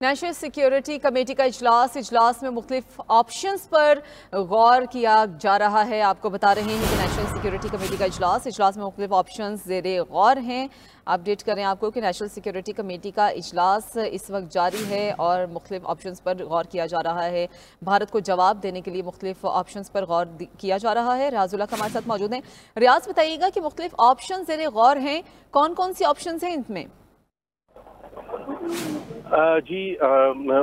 National security committee का इजलास में मुख्तलिफ ऑप्शंस पर गौर किया जा रहा है। आपको बता रहे हैं कि नेशनल सिक्योरिटी कमेटी का इजलास में मुख्तलिफ ऑप्शंस ज़ेरे गौर हैं। अपडेट करें आपको कि नेशनल सिक्योरिटी कमेटी का इजलास इस वक्त जारी है और मुख्तलिफ ऑप्शंस पर गौर किया जा रहा है। भारत को जवाब देने के लिए मुख्तलिफ ऑप्शंस पर गौर किया जा रहा है। रियाजुल्लाह हमारे साथ मौजूद हैं। रियाज, बताइएगा कि मुख्तलिफ ऑप्शन ज़ेरे गौर हैं, कौन कौन सी ऑप्शंस हैं इनमें? जी,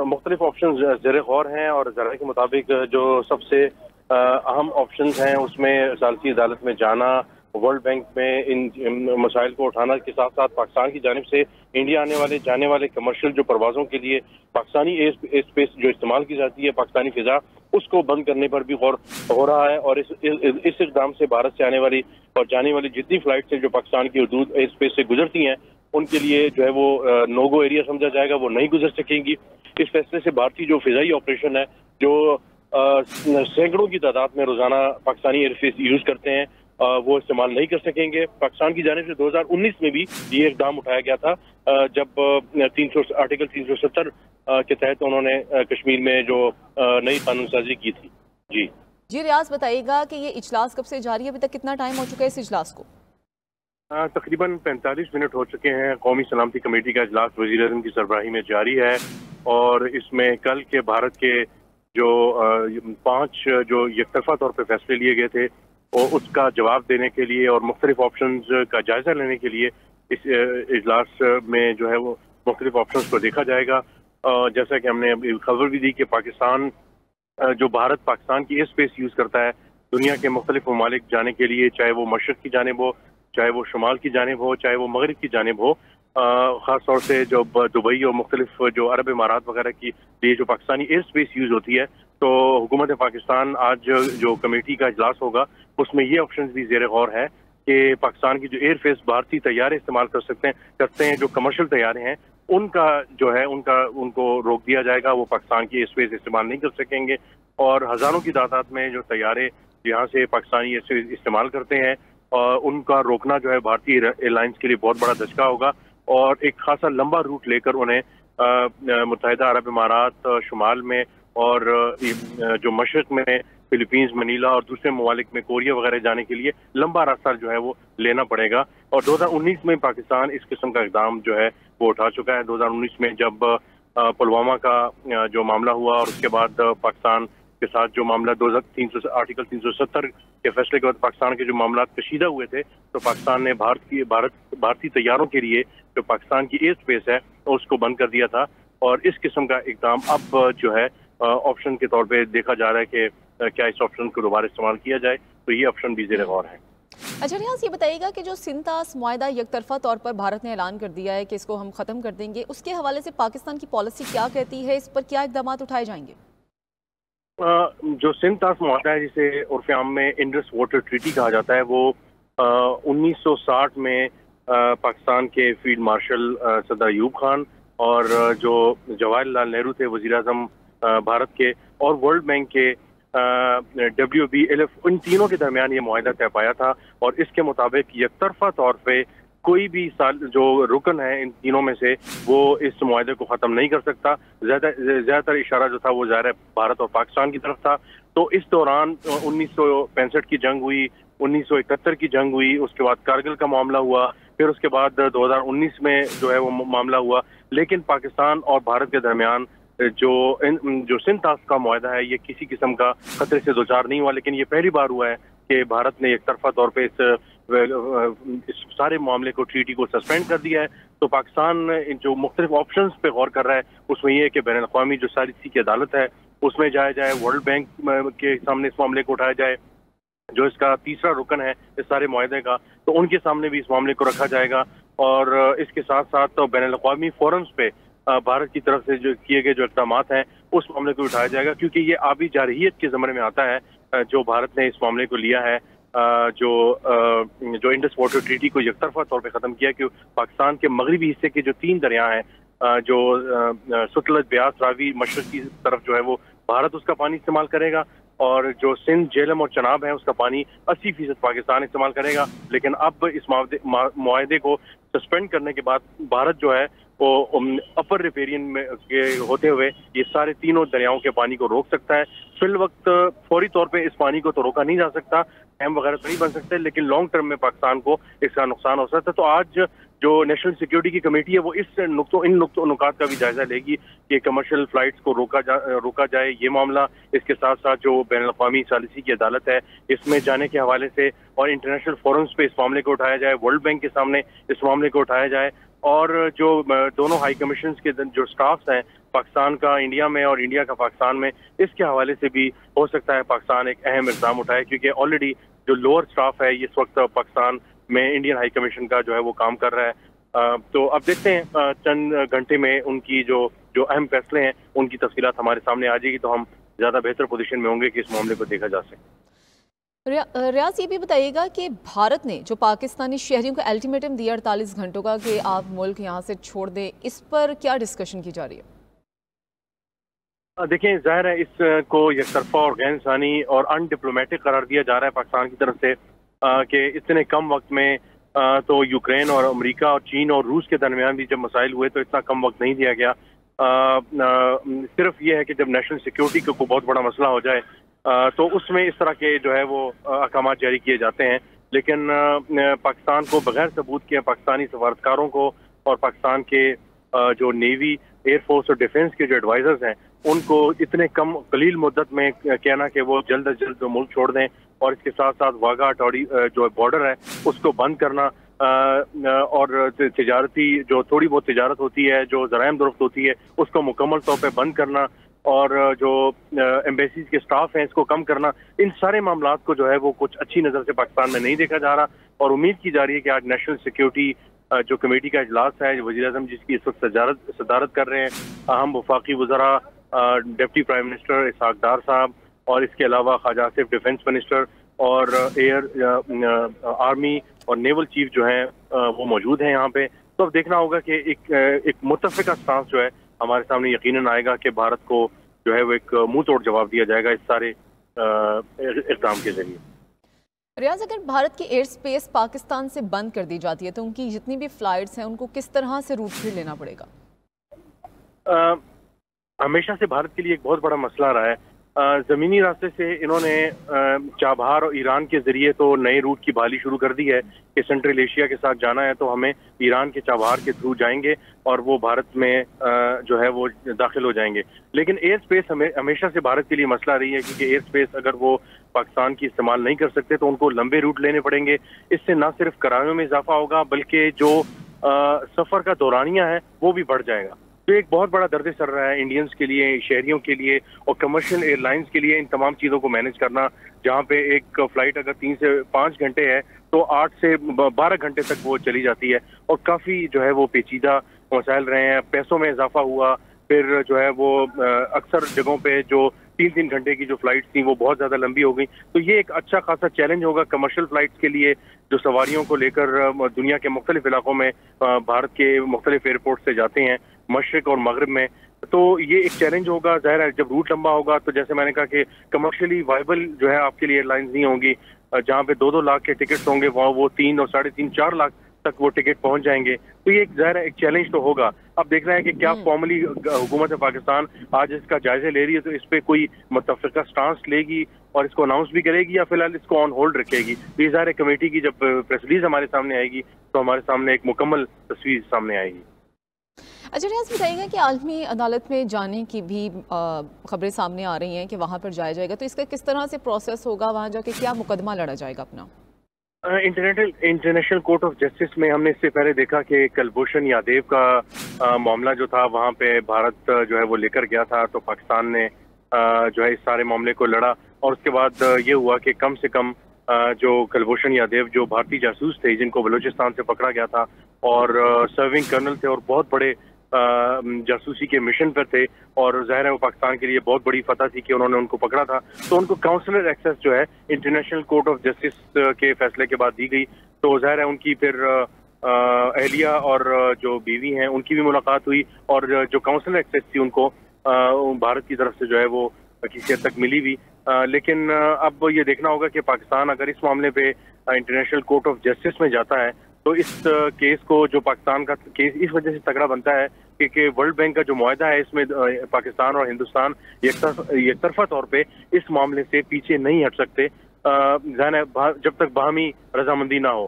मुख्तलिफ ऑप्शन ज़ेरे गौर हैं और ज़राए के मुताबिक जो सबसे अहम ऑप्शन हैं उसमें सालसी अदालत में जाना, वर्ल्ड बैंक में इन मसाइल को उठाना के साथ साथ पाकिस्तान की जानिब से इंडिया जाने वाले कमर्शियल जो परवाज़ों के लिए पाकिस्तानी एयर स्पेस जो इस्तेमाल की जाती है, पाकिस्तानी फ़िज़ा, उसको बंद करने पर भी गौर हो रहा है। और इस इक़दाम से भारत से आने वाली और जाने वाली जितनी फ़्लाइट्स जो पाकिस्तान की हदूद एयर स्पेस से गुजरती हैं उनके लिए जो है वो नो-गो एरिया समझा जाएगा, वो नहीं गुजर सकेंगी। इस फैसले से भारतीय जो फ़िज़ाई ऑपरेशन है जो सैकड़ों की तादाद में रोज़ाना पाकिस्तानी एयरफेस यूज़ करते हैं वो इस्तेमाल नहीं कर सकेंगे। पाकिस्तान की जानिब से 2019 में भी ये इक़दाम उठाया गया था जब आर्टिकल 370 के तहत उन्होंने कश्मीर में जो नई कानून साजी की थी। जी रियाज, बताइएगा कि ये इजलास कब से जारी है? अभी तक कितना टाइम हो चुका है इस इजलास को? तकरीबन 45 मिनट हो चुके हैं। कौमी सलामती कमेटी का इजलास वज़ीर-ए-आज़म की सरबराही में जारी है और इसमें कल के भारत के जो 5 जो एकतरफा तौर पर फैसले लिए गए थे और उसका जवाब देने के लिए और मुख्तलिफ ऑप्शंस का जायजा लेने के लिए इस इजलास में जो है वो मुख्तलिफ ऑप्शंस को देखा जाएगा। जैसा कि हमने अभी खबर भी दी कि पाकिस्तान जो भारत पाकिस्तान की एयर स्पेस यूज़ करता है दुनिया के मुख्तलिफ ममालिक जाने के लिए, चाहे वो मशरक़ की जानिब हो, चाहे वो शुमाल की जानिब हो, चाहे वो मगरिब की जानिब हो, ख़ास तौर से जो दुबई और मुख्तलिफ जो अरब इमारात वगैरह की लिए जो पाकिस्तानी एयर स्पेस यूज़ होती है, तो हुकूमत पाकिस्तान आज जो कमेटी का इजलास होगा उसमें ये ऑप्शन भी ज़ेरे गौर है कि पाकिस्तान की जो एयरफेस भारतीय तैयारे इस्तेमाल करते हैं जो कमर्शियल तैयारे हैं उनका जो है उनको रोक दिया जाएगा। वो पाकिस्तान की एयर स्पेस इस्तेमाल नहीं कर सकेंगे और हज़ारों की तादाद में जो तैयारे यहाँ से पाकिस्तानी एयर स्पेस इस्तेमाल करते हैं उनका रोकना जो है भारतीय एयरलाइंस के लिए बहुत बड़ा धचका होगा और एक खासा लंबा रूट लेकर उन्हें मुत्तहिदा अरब इमारात, शुमाल में और जो मशरक़ में फिलीपींस, मनीला और दूसरे ममालिक में कोरिया वगैरह जाने के लिए लंबा रास्ता जो है वो लेना पड़ेगा। और 2019 में पाकिस्तान इस किस्म का इक़दाम जो है वो उठा चुका है। 2019 में जब पुलवामा का जो मामला हुआ और उसके बाद पाकिस्तान के साथ जो मामला आर्टिकल 370 के फैसले के बाद पाकिस्तान के जो मामला कशीदा हुए थे, तो पाकिस्तान ने भारतीय तैयारों के लिए जो पाकिस्तान की एयर स्पेस है उसको बंद कर दिया था। और इस किस्म का इक़दाम अब जो है ऑप्शन के तौर पे देखा जा रहा है कि क्या इस ऑप्शन को दोबारा इस्तेमाल किया जाए, तो ये ऑप्शन भी ज़ेरे गौर है। अच्छा रियाज, ये बताइएगा कि जो सिंतास मुआहदा एकतरफा तौर पर भारत ने ऐलान कर दिया है कि इसको हम ख़त्म कर देंगे, उसके हवाले से पाकिस्तान की पॉलिसी क्या कहती है? इस पर क्या इक़दाम उठाए जाएंगे? जो सिंतास मुआहदा है जिसे उर्फ़ आम में इंडस वाटर ट्रीटी कहा जाता है, वो 1960 में पाकिस्तान के फील्ड मार्शल सदर अयूब खान और जो जवाहरलाल नेहरू थे वज़ीर-ए-आज़म भारत के और वर्ल्ड बैंक के WBLF, इन तीनों के दरमियान ये मुआहदा तय पाया था। और इसके मुताबिक एकतरफा तौर पे कोई भी जो रुकन है इन तीनों में से वो इस मुआहदे को ख़त्म नहीं कर सकता। ज़्यादातर इशारा जो था वो ज़ाहिर है भारत और पाकिस्तान की तरफ था। तो इस दौरान 1965 की जंग हुई, 1971 की जंग हुई, उसके बाद कारगिल का मामला हुआ, फिर उसके बाद 2019 में जो है वो मामला हुआ। लेकिन पाकिस्तान और भारत के दरमियान जो सिंतास का मुआहदा है ये किसी किस्म का खतरे से दो चार नहीं हुआ। लेकिन ये पहली बार हुआ है कि भारत ने एक तरफा तौर पे इस सारे मामले को, ट्रीटी को सस्पेंड कर दिया है। तो पाकिस्तान जो मुख्तलिफ ऑप्शंस पे गौर कर रहा है उसमें ये है कि बैनुल-अक़वामी जो सालिसी की अदालत है उसमें जाया जाए, वर्ल्ड बैंक के सामने इस मामले को उठाया जाए, जो इसका तीसरा रुकन है इस सारे मुआहदे का, तो उनके सामने भी इस मामले को रखा जाएगा। और इसके साथ साथ तो बैनुल-अक़वामी फोरम्स पे भारत की तरफ से जो किए गए जो इक़दाम हैं उस मामले को उठाया जाएगा, क्योंकि ये आबी जारहियत के ज़मरे में आता है जो भारत ने इस मामले को लिया है, जो इंडस वाटर ट्रीटी को एकतरफा तौर पे ख़त्म किया कि पाकिस्तान के मगरबी हिस्से के जो 3 दरिया हैं, जो सतलज, ब्यास, रावी, मशरक़ की तरफ जो है वो भारत उसका पानी इस्तेमाल करेगा और जो सिंध, झेलम और चनाब है उसका पानी 80% पाकिस्तान इस्तेमाल करेगा। लेकिन अब इस मुआहदे को सस्पेंड करने के बाद भारत जो है अपर रिपेरियन में के होते हुए ये सारे तीनों दरियाओं के पानी को रोक सकता है। फिल वक्त फौरी तौर पे इस पानी को तो रोका नहीं जा सकता, डैम वगैरह तो नहीं बन सकते, लेकिन लॉन्ग टर्म में पाकिस्तान को इसका नुकसान हो सकता है। तो आज जो नेशनल सिक्योरिटी की कमेटी है वो इन नुकात का भी जायजा लेगी कि कमर्शियल फ्लाइट्स को रोका जाए, ये मामला। इसके साथ साथ जो बैन अवी सालिसी की अदालत है इसमें जाने के हवाले से और इंटरनेशनल फोरम्स पे इस मामले को उठाया जाए, वर्ल्ड बैंक के सामने इस मामले को उठाया जाए, और जो दोनों हाई कमीशन के जो स्टाफ्स हैं पाकिस्तान का इंडिया में और इंडिया का पाकिस्तान में, इसके हवाले से भी हो सकता है पाकिस्तान एक अहम इक़दाम उठाए, क्योंकि ऑलरेडी जो लोअर स्टाफ है इस वक्त पाकिस्तान में इंडियन हाई कमीशन का जो है वो काम कर रहा है। तो अब देखते हैं चंद घंटे में उनकी जो अहम फैसले हैं उनकी तफसीलात हमारे सामने आ जाएगी, तो हम ज़्यादा बेहतर पोजीशन में होंगे कि इस मामले को देखा जा सके। रियाज, ये भी बताइएगा कि भारत ने जो पाकिस्तानी शहरियों को अल्टीमेटम दिया 48 घंटों का कि आप मुल्क यहाँ से छोड़ दें, इस पर क्या डिस्कशन की जा रही है? देखिए, जाहिर है इसको यकतरफा और गैर इंसानी और अनडिप्लोमेटिक करार दिया जा रहा है पाकिस्तान की तरफ से कि इतने कम वक्त में तो यूक्रेन और अमेरिका और चीन और रूस के दरमियान भी जब मसाइल हुए तो इतना कम वक्त नहीं दिया गया। सिर्फ ये है कि जब नेशनल सिक्योरिटी को बहुत बड़ा मसला हो जाए तो उसमें इस तरह के जो है वो अहकाम जारी किए जाते हैं, लेकिन पाकिस्तान को बगैर सबूत के पाकिस्तानी सफारतकारों को और पाकिस्तान के जो नेवी, एयरफोर्स और डिफेंस के जो एडवाइजर्स हैं उनको इतने कलील मुद्दत में कहना कि वो जल्द अज जल्द मुल्क छोड़ दें, और इसके साथ साथ वाघा अटॉरी जो बॉर्डर है उसको बंद करना, और तिजारती जो थोड़ी बहुत तिजारत होती है, जो ज़राइम दुरुस्त होती है उसको मुकम्मल तौर पे बंद करना, और जो एम्बेसीज के स्टाफ हैं इसको कम करना, इन सारे मामलात को जो है वो कुछ अच्छी नज़र से पाकिस्तान में नहीं देखा जा रहा। और उम्मीद की जा रही है कि आज नेशनल सिक्योरिटी जो कमेटी का इजलास है, वज़ीर आज़म जिसकी इस वक्त सदारत कर रहे हैं, अहम वफाकी वज़रा डिप्टी प्राइम मिनिस्टर इसहाक डार साहब, और इसके अलावा ख्वाजा आसिफ डिफेंस मिनिस्टर और एयर आर्मी और नेवल चीफ जो हैं वो मौजूद हैं यहाँ पे। तो अब देखना होगा कि एक मुत्तफ़िका स्टांस जो है हमारे सामने यकीनन आएगा कि भारत को जो है वो एक मुंह तोड़ जवाब दिया जाएगा इस सारे इक़दाम के जरिए। रियाज, अगर भारत की एयर स्पेस पाकिस्तान से बंद कर दी जाती है तो उनकी जितनी भी फ्लाइट्स हैं उनको किस तरह से रूट फिर लेना पड़ेगा? हमेशा से भारत के लिए एक बहुत बड़ा मसला रहा है। ज़मीनी रास्ते से इन्होंने चाबहार और ईरान के ज़रिए तो नए रूट की बहाली शुरू कर दी है कि सेंट्रल एशिया के साथ जाना है तो हमें ईरान के चाबहार के थ्रू जाएंगे और वो भारत में जो है वो दाखिल हो जाएंगे। लेकिन एयर स्पेस हमेशा से भारत के लिए मसला रही है, क्योंकि एयर स्पेस अगर वो पाकिस्तान की इस्तेमाल नहीं कर सकते तो उनको लंबे रूट लेने पड़ेंगे। इससे न सिर्फ किरायों में इजाफा होगा बल्कि जो सफ़र का दौरानिया है वो भी बढ़ जाएगा। तो एक बहुत बड़ा दर्द चल रहा है इंडियंस के लिए, शहरियों के लिए और कमर्शियल एयरलाइंस के लिए, इन तमाम चीज़ों को मैनेज करना, जहाँ पे एक फ़्लाइट अगर 3 से 5 घंटे है तो 8 से 12 घंटे तक वो चली जाती है, और काफ़ी जो है वो पेचीदा मसाइल रहे हैं। पैसों में इजाफा हुआ, फिर जो है वो अक्सर जगहों पे जो 3-3 घंटे की जो फ्लाइट्स थी वो बहुत ज़्यादा लंबी हो गई। तो ये एक अच्छा खासा चैलेंज होगा कमर्शियल फ्लाइट्स के लिए जो सवारियों को लेकर दुनिया के मुख्तलिफ इलाकों में भारत के मुख्तलिफ एयरपोर्ट से जाते हैं मशरिक और मगरब में। तो ये एक चैलेंज होगा। ज़ाहिर है जब रूट लंबा होगा तो जैसे मैंने कहा कि कमर्शियली वाइबल जो है आपके लिए एयरलाइंस नहीं होंगी, जहाँ पे 2-2 लाख के टिकट्स होंगे वहाँ वो 3 और 3.5-4 लाख तक वो टिकट पहुंच जाएंगे। तो ये एक ज़ाहिर है एक चैलेंज तो होगा। अब देख रहे हैं कि क्या फॉर्मली हुकूमत पाकिस्तान आज इसका जायजे ले रही है तो इस पर कोई मुत्तफ़िका स्टांस लेगी और इसको अनाउंस भी करेगी या फिलहाल इसको ऑन होल्ड रखेगी। तो ये ज़ाहिर कमेटी की जब प्रेस रिलीज हमारे सामने आएगी तो हमारे सामने एक मुकम्मल तस्वीर सामने आएगी। अच्छा रियाज, बताइएगा कि आलमी अदालत में जाने की भी खबरें सामने आ रही हैं कि वहाँ पर जाया जाएगा, तो इसका किस तरह से प्रोसेस होगा, वहाँ जाके क्या मुकदमा लड़ा जाएगा अपना? इंटरनेशनल कोर्ट ऑफ जस्टिस में हमने इससे पहले देखा कि कुलभूषण यादव का मामला जो था वहाँ पे भारत जो है वो लेकर गया था, तो पाकिस्तान ने जो है इस सारे मामले को लड़ा, और उसके बाद ये हुआ कि कम से कम जो कुलभूषण यादव जो भारतीय जासूस थे जिनको बलूचिस्तान से पकड़ा गया था और सर्विंग कर्नल थे और बहुत बड़े जासूसी के मिशन पर थे, और ज़ाहिर है वो पाकिस्तान के लिए बहुत बड़ी फतह थी कि उन्होंने उनको पकड़ा था, तो उनको काउंसलर एक्सेस जो है इंटरनेशनल कोर्ट ऑफ जस्टिस के फैसले के बाद दी गई। तो ज़ाहिर है उनकी फिर अहलिया और जो बीवी हैं उनकी भी मुलाकात हुई, और जो काउंसलर एक्सेस थी उनको भारत की तरफ से जो है वो किसी हद तक मिली भी। लेकिन अब ये देखना होगा कि पाकिस्तान अगर इस मामले पे इंटरनेशनल कोर्ट ऑफ जस्टिस में जाता है تو اس کیس کو جو پاکستان کا کیس اس وجہ سے تگڑا بنتا ہے کہ ورلڈ بینک کا جو معاہدہ ہے اس میں پاکستان اور ہندوستان یک طرفہ طور پہ اس معاملے سے پیچھے نہیں ہٹ سکتے، جب تک باہمی رضامندی نہ ہو۔